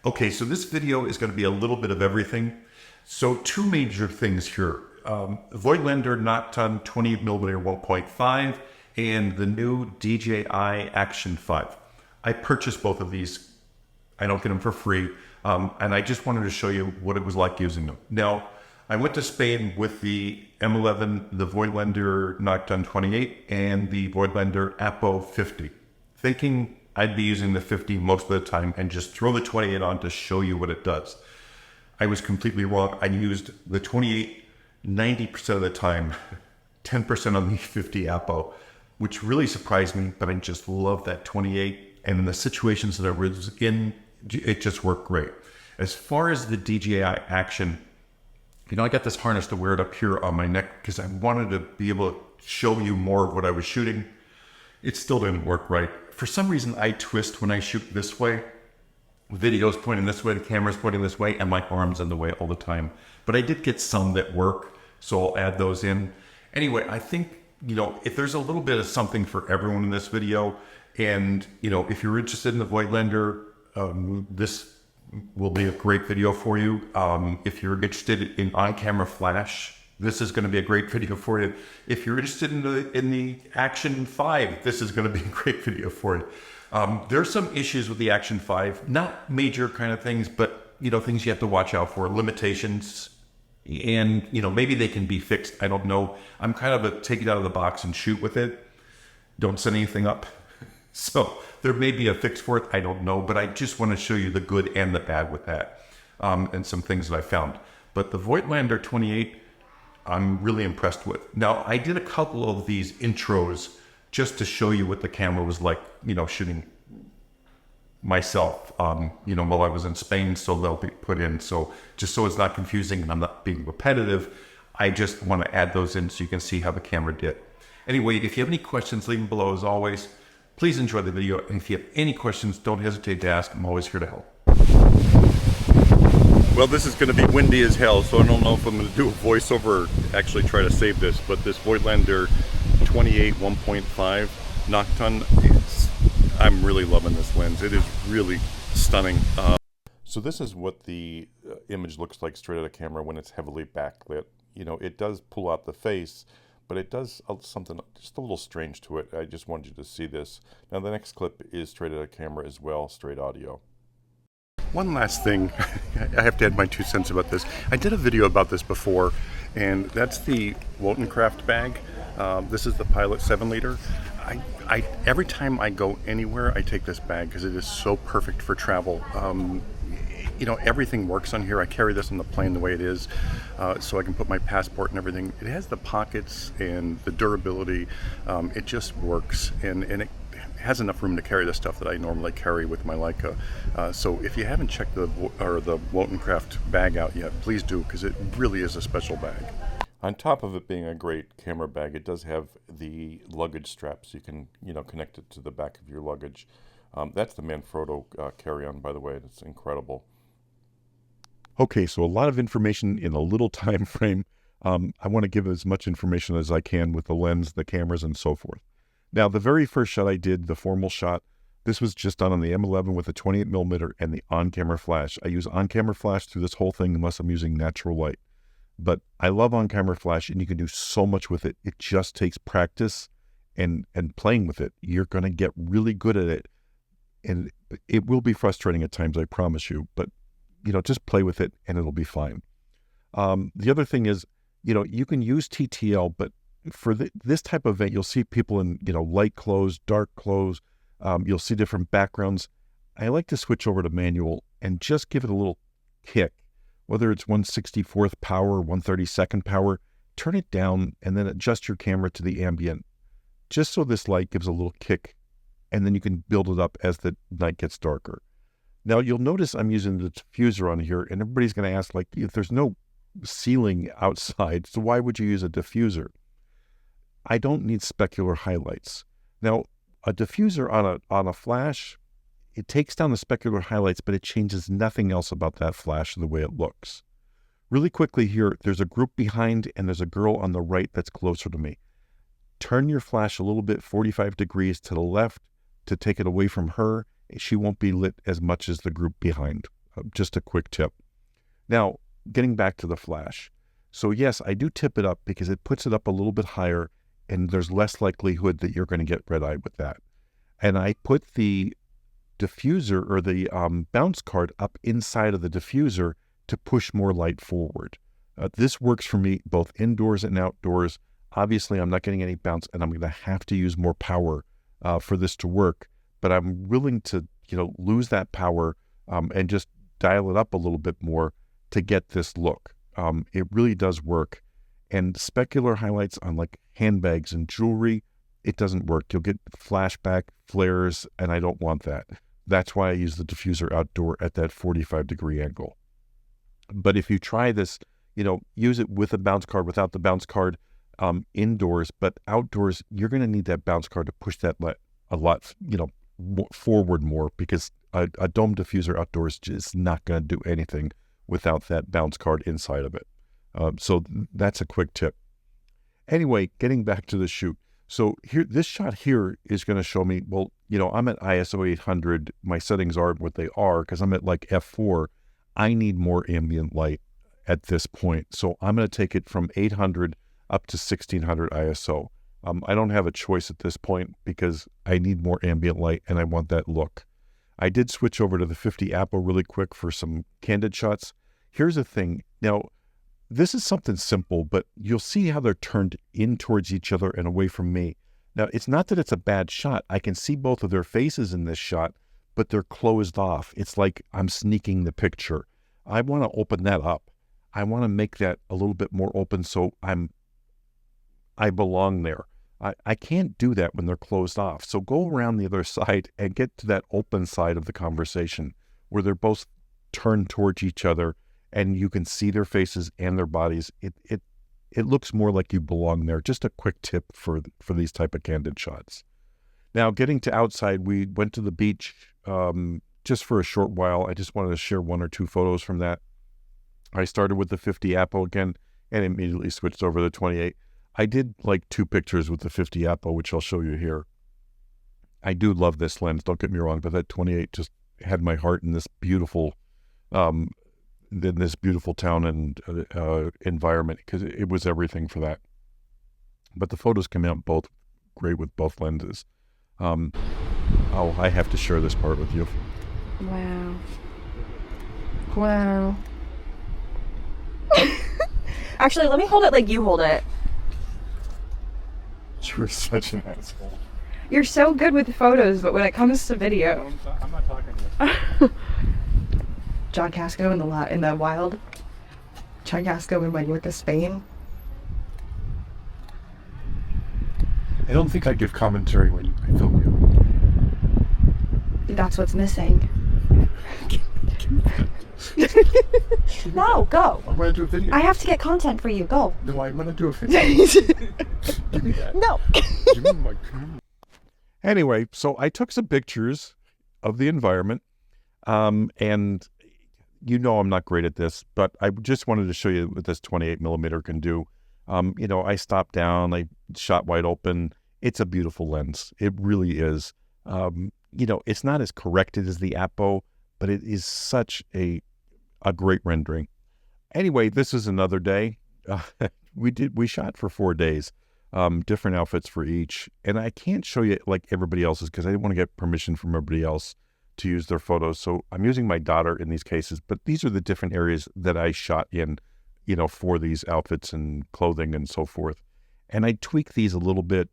Okay, so this video is going to be a little bit of everything. So two major things here. Voigtlander Nokton 28mm 1.5 and the new DJI Action 5. I purchased both of these. I don't get them for free. And I just wanted to show you what it was like using them. Now, I went to Spain with the M11, the Voigtlander Nokton 28 and the Voigtländer Asph, thinking I'd be using the 50 most of the time and just throw the 28 on to show you what it does. I was completely wrong. I used the 28 90% of the time, 10% on the 50 Asph, which really surprised me, but I just love that 28. And in the situations that I was in, it just worked great. As far as the DJI Action, I got this harness to wear it up here on my neck because I wanted to be able to show you more of what I was shooting. It still didn't work right. For some reason, I twist when I shoot this way. Video's pointing this way, the camera's pointing this way, and my arm's in the way all the time. But I did get some that work, so I'll add those in. Anyway, I think, if there's a little bit of something for everyone in this video, and, if you're interested in the Voigtländer, this will be a great video for you. If you're interested in on-camera flash, this is going to be a great video for you. If you're interested in the Action 5, this is going to be a great video for you. There's some issues with the Action 5, not major kind of things, but things you have to watch out for, limitations, and maybe they can be fixed. I don't know. I'm kind of a take it out of the box and shoot with it. Don't set anything up. So there may be a fix for it. I don't know, but I just want to show you the good and the bad with that, and some things that I found. But the Voigtlander 28, I'm really impressed with. Now, I did a couple of these intros just to show you what the camera was like, shooting myself, while I was in Spain, so they'll be put in. So just so it's not confusing and I'm not being repetitive, I just want to add those in so you can see how the camera did. Anyway, if you have any questions, leave them below as always. Please enjoy the video, and if you have any questions, don't hesitate to ask. I'm always here to help. Well, this is going to be windy as hell, so I don't know if I'm going to do a voiceover or actually try to save this, but this Voigtlander 28 1.5 Nokton, I'm really loving this lens. It is really stunning. So this is what the image looks like straight out of camera when it's heavily backlit. It does pull out the face, but it does something just a little strange to it. I just wanted you to see this. Now the next clip is straight out of camera as well, straight audio. One last thing, I have to add my 2 cents about this. I did a video about this before, and that's the Wotancraft bag. This is the Pilot 7-liter. Every time I go anywhere, I take this bag because it is so perfect for travel. Everything works on here. I carry this on the plane the way it is, so I can put my passport and everything. It has the pockets and the durability. It just works, and it has enough room to carry the stuff that I normally carry with my Leica. So if you haven't checked the Wotancraft bag out yet, please do, because it really is a special bag. On top of it being a great camera bag, it does have the luggage strap, so you can connect it to the back of your luggage. That's the Manfrotto carry-on, by the way. It's incredible. Okay, so a lot of information in a little time frame. I want to give as much information as I can with the lens, the cameras, and so forth. Now, the very first shot I did, the formal shot, this was just done on the M11 with a 28mm and the on-camera flash. I use on-camera flash through this whole thing unless I'm using natural light. But I love on-camera flash, and you can do so much with it. It just takes practice and playing with it. You're going to get really good at it. And it will be frustrating at times, I promise you. But just play with it and it'll be fine. The other thing is, you can use TTL, but for this type of event, you'll see people in, light clothes, dark clothes. You'll see different backgrounds. I like to switch over to manual and just give it a little kick. Whether it's 1/64th power, 1/32nd power, turn it down and then adjust your camera to the ambient, just so this light gives a little kick, and then you can build it up as the night gets darker. Now, you'll notice I'm using the diffuser on here, and everybody's going to ask, if there's no ceiling outside, so why would you use a diffuser? I don't need specular highlights. Now, a diffuser on a flash, it takes down the specular highlights, but it changes nothing else about that flash the way it looks. Really quickly here, there's a group behind, and there's a girl on the right that's closer to me. Turn your flash a little bit 45 degrees to the left to take it away from her. She won't be lit as much as the group behind. just a quick tip. Now, getting back to the flash. So yes, I do tip it up because it puts it up a little bit higher and there's less likelihood that you're going to get red eye with that. And I put the diffuser or the bounce card up inside of the diffuser to push more light forward. This works for me both indoors and outdoors. Obviously, I'm not getting any bounce and I'm going to have to use more power for this to work, but I'm willing to, lose that power and just dial it up a little bit more to get this look. It really does work. And specular highlights on like handbags and jewelry, it doesn't work. You'll get flashback flares, and I don't want that. That's why I use the diffuser outdoor at that 45-degree angle. But if you try this, use it with a bounce card, without the bounce card, indoors, but outdoors, you're going to need that bounce card to push that a lot, forward more, because a dome diffuser outdoors is not going to do anything without that bounce card inside of it. So that's a quick tip. Anyway, getting back to the shoot. So here, this shot here is going to show me, well, I'm at ISO 800. My settings are what they are because I'm at like f4. I need more ambient light at this point. So I'm going to take it from 800 up to 1600 ISO. I don't have a choice at this point because I need more ambient light and I want that look. I did switch over to the 50 Apo really quick for some candid shots. Here's the thing. Now, this is something simple, but you'll see how they're turned in towards each other and away from me. Now, it's not that it's a bad shot. I can see both of their faces in this shot, but they're closed off. It's like I'm sneaking the picture. I want to open that up. I want to make that a little bit more open so I belong there. I can't do that when they're closed off. So go around the other side and get to that open side of the conversation where they're both turned towards each other and you can see their faces and their bodies. It looks more like you belong there. Just a quick tip for these type of candid shots. Now, getting to outside, we went to the beach just for a short while. I just wanted to share one or two photos from that. I started with the 50 Apo again and immediately switched over to the 28. I did like 2 pictures with the 50 Apo, which I'll show you here. I do love this lens, don't get me wrong, but that 28 just had my heart in this beautiful town and environment, because it was everything for that. But the photos came out both great with both lenses. I have to share this part with you. Wow. Wow. Actually, let me hold it like you hold it. You're such an asshole. You're so good with photos, but when it comes to video... I'm not talking to you. John Casco in the wild. John Casco in Mallorca, Spain. I don't think I give commentary when I film you. That's what's missing. No, go. I'm going to do a video. I have to get content for you. Go. No, I'm going to do a video. Give me that. No. Give me my camera. Anyway, so I took some pictures of the environment, and I'm not great at this, but I just wanted to show you what this 28mm can do. I stopped down, I shot wide open. It's a beautiful lens. It really is. It's not as corrected as the Apo, but it is such a great rendering. Anyway, this is another day. We shot for 4 days, different outfits for each. And I can't show you like everybody else's because I didn't want to get permission from everybody else to use their photos. So I'm using my daughter in these cases, but these are the different areas that I shot in, for these outfits and clothing and so forth. And I tweak these a little bit,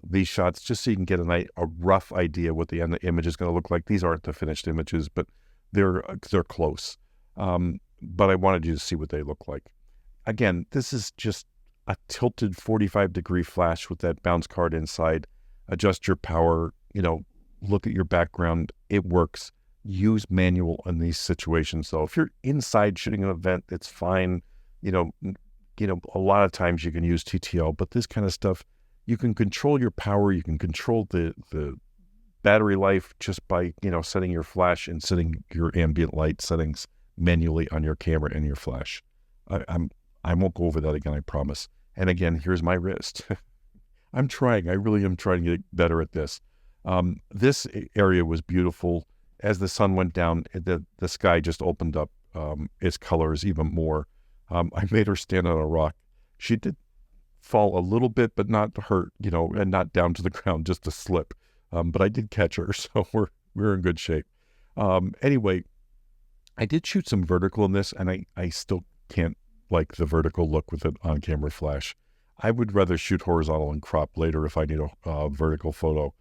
these shots, just so you can get a rough idea what the end image is going to look like. These aren't the finished images, but they're close. But I wanted you to see what they look like. Again, this is just a tilted 45-degree flash with that bounce card inside. Adjust your power, look at your background. It works. Use manual in these situations, though. If you're inside shooting an event, it's fine. A lot of times you can use TTL, but this kind of stuff, you can control your power. You can control the battery life just by, setting your flash and setting your ambient light settings manually on your camera and your flash. I won't go over that again, I promise. And again, here's my wrist. I really am trying to get better at this. This area was beautiful. as the sun went down, the sky just opened up its colors even more. I made her stand on a rock. She did fall a little bit, but not hurt, and not down to the ground, just a slip. But I did catch her, so we're in good shape. Anyway, I did shoot some vertical in this, and I still can't like the vertical look with an on-camera flash. I would rather shoot horizontal and crop later if I need a vertical photo.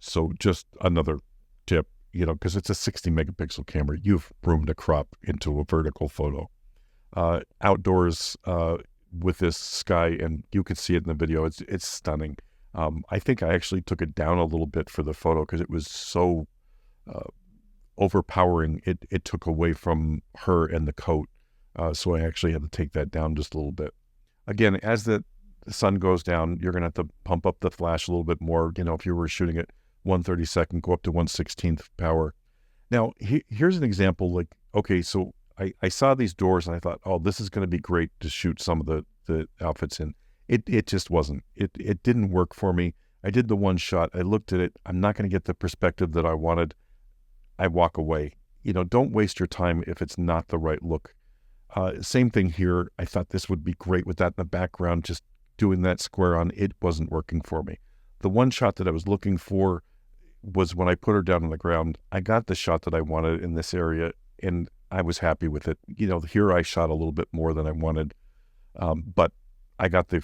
So just another tip, because it's a 60 megapixel camera, you have room to crop into a vertical photo. Outdoors with this sky, and you can see it in the video, it's stunning. I think I actually took it down a little bit for the photo because it was so overpowering. It took away from her and the coat. So I actually had to take that down just a little bit. Again, as the sun goes down, you're going to have to pump up the flash a little bit more. If you were shooting at 1/32, go up to 1/16 power. Now, here's an example. Like, okay, so I saw these doors and I thought, oh, this is going to be great to shoot some of the outfits in. It just wasn't. It didn't work for me. I did the one shot. I looked at it. I'm not going to get the perspective that I wanted. I walk away. Don't waste your time if it's not the right look. Same thing here. I thought this would be great with that in the background, just doing that square on. It wasn't working for me. The one shot that I was looking for was when I put her down on the ground. I got the shot that I wanted in this area, and I was happy with it. Here I shot a little bit more than I wanted, but I got the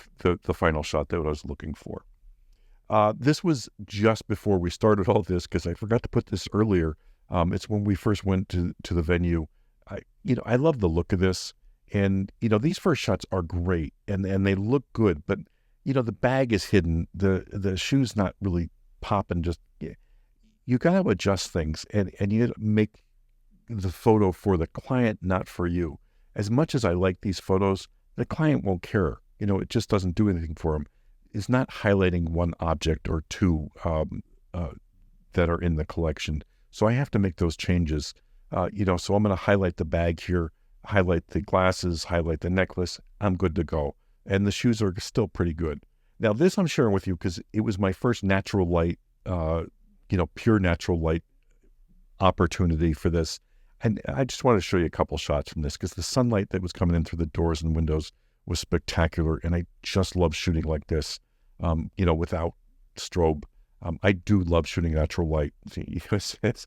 final shot that I was looking for. This was just before we started all this, because I forgot to put this earlier. It's when we first went to the venue. I love the look of this, and these first shots are great, and they look good, but the bag is hidden, the shoe's not really popping. Just you gotta adjust things, and you gotta make the photo for the client, not for you. As much as I like these photos, the client won't care. It just doesn't do anything for him. It's not highlighting one object or two that are in the collection. So I have to make those changes. So I'm going to highlight the bag here, highlight the glasses, highlight the necklace. I'm good to go. And the shoes are still pretty good. Now, this I'm sharing with you because it was my first natural light, pure natural light opportunity for this. And I just want to show you a couple shots from this because the sunlight that was coming in through the doors and windows was spectacular. And I just love shooting like this, without strobe. I do love shooting natural light. It's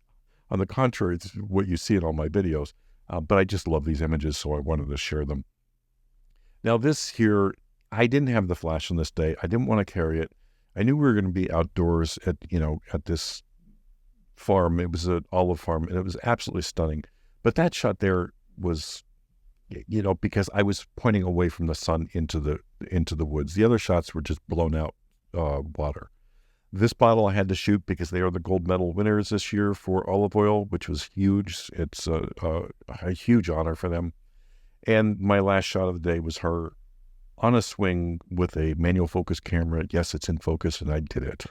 on the contrary, it's what you see in all my videos. But I just love these images, so I wanted to share them. Now this here, I didn't have the flash on this day. I didn't want to carry it. I knew we were going to be outdoors at this farm. It was an olive farm, and it was absolutely stunning. But that shot there was, because I was pointing away from the sun into the woods. The other shots were just blown out water. This bottle I had to shoot because they are the gold medal winners this year for olive oil, which was huge. It's a huge honor for them. And my last shot of the day was her on a swing with a manual focus camera. Yes, it's in focus, and I did it.